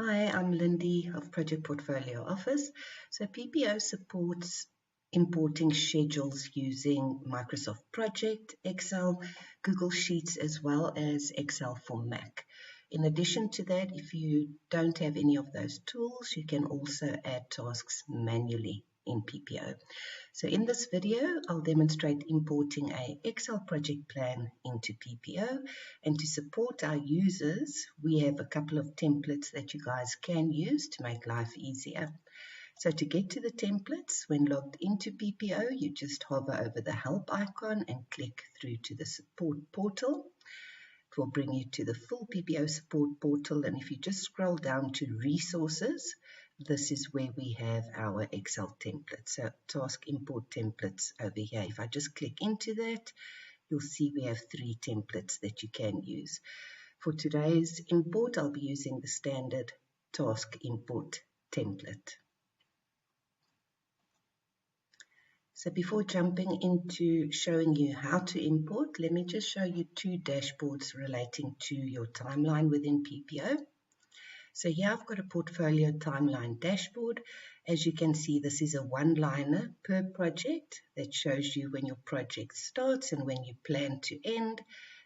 Hi, I'm Lindy of Project Portfolio Office. So PPO supports importing schedules using Microsoft Project, Excel, Google Sheets, as well as Excel for Mac. In addition to that, if you don't have any of those tools, you can also add tasks manually in PPO. So in this video, I'll demonstrate importing an Excel project plan into PPO. And to support our users, we have a couple of templates that you guys can use to make life easier. So to get to the templates, when logged into PPO, you just hover over the help icon and click through to the support portal. It will bring you to the full PPO support portal. And if you just scroll down to resources, this is where we have our Excel templates. So task import templates over here. If I just click into that, you'll see we have 3 templates that you can use. For today's import, I'll be using the standard task import template. So before jumping into showing you how to import, let me just show you 2 dashboards relating to your timeline within PPO. So here I've got a portfolio timeline dashboard. As you can see, this is a one-liner per project that shows you when your project starts and when you plan to end.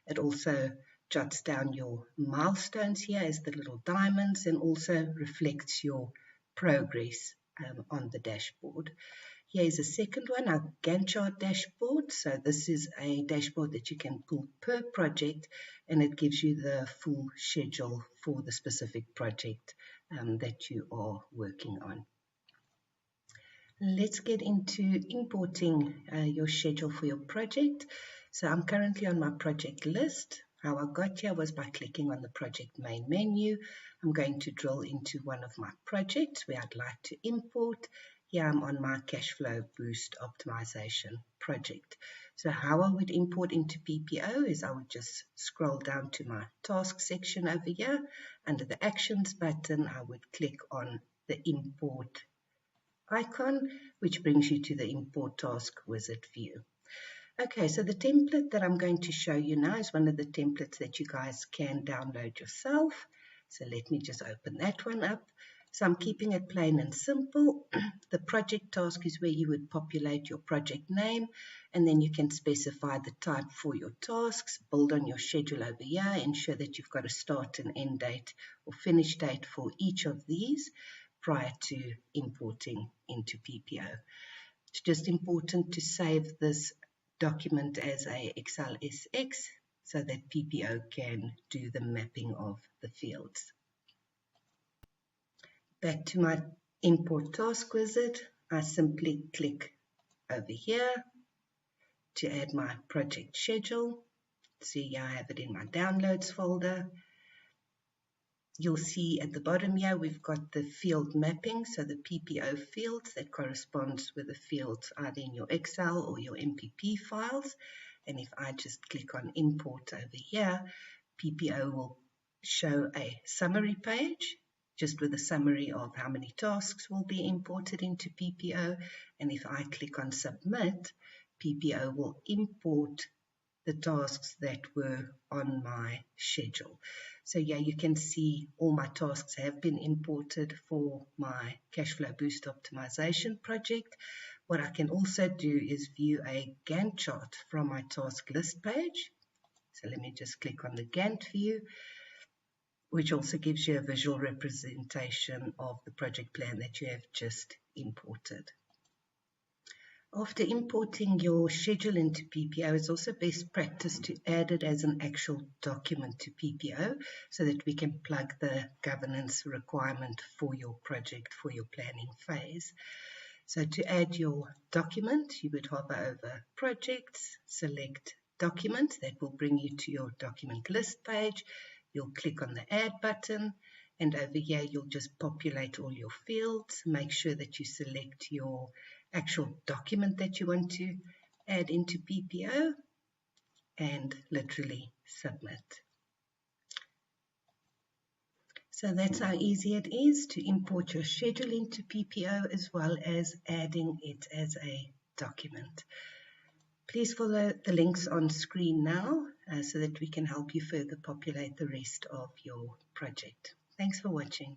It also jots down your milestones here as the little diamonds and also reflects your progress on the dashboard. Here is a second one, our Gantt chart dashboard. So this is a dashboard that you can pull per project, and it gives you the full schedule for the specific project that you are working on. Let's get into importing your schedule for your project. So I'm currently on my project list. How I got here was by clicking on the project main menu. I'm going to drill into one of my projects where I'd like to import. Here I'm on my cash flow boost optimization project. So how I would import into PPO is I would just scroll down to my task section over here. Under the actions button, I would click on the import icon, which brings you to the import task wizard view. Okay, so the template that I'm going to show you now is one of the templates that you guys can download yourself. So let me just open that one up. So I'm keeping it plain and simple. The project task is where you would populate your project name, and then you can specify the type for your tasks, build on your schedule over here, ensure that you've got a start and end date or finish date for each of these prior to importing into PPO. It's just important to save this document as a Excel SX so that PPO can do the mapping of the fields. Back to my import task wizard, I simply click over here to add my project schedule. See, I have it in my downloads folder. You'll see at the bottom here, we've got the field mapping, so the PPO fields that corresponds with the fields either in your Excel or your MPP files. And if I just click on import over here, PPO will show a summary page, just with a summary of how many tasks will be imported into PPO. And if I click on submit, PPO will import the tasks that were on my schedule. So yeah, you can see all my tasks have been imported for my cash flow boost optimization project. What I can also do is view a Gantt chart from my task list page. So let me just click on the Gantt view, which also gives you a visual representation of the project plan that you have just imported. After importing your schedule into PPO, it's also best practice to add it as an actual document to PPO so that we can plug the governance requirement for your project, for your planning phase. So to add your document, you would hover over Projects, select Document. That will bring you to your document list page. You'll click on the Add button, and over here you'll just populate all your fields. Make sure that you select your actual document that you want to add into PPO and literally submit. So that's how easy it is to import your schedule into PPO as well as adding it as a document. Please follow the links on screen now so that we can help you further populate the rest of your project. Thanks for watching.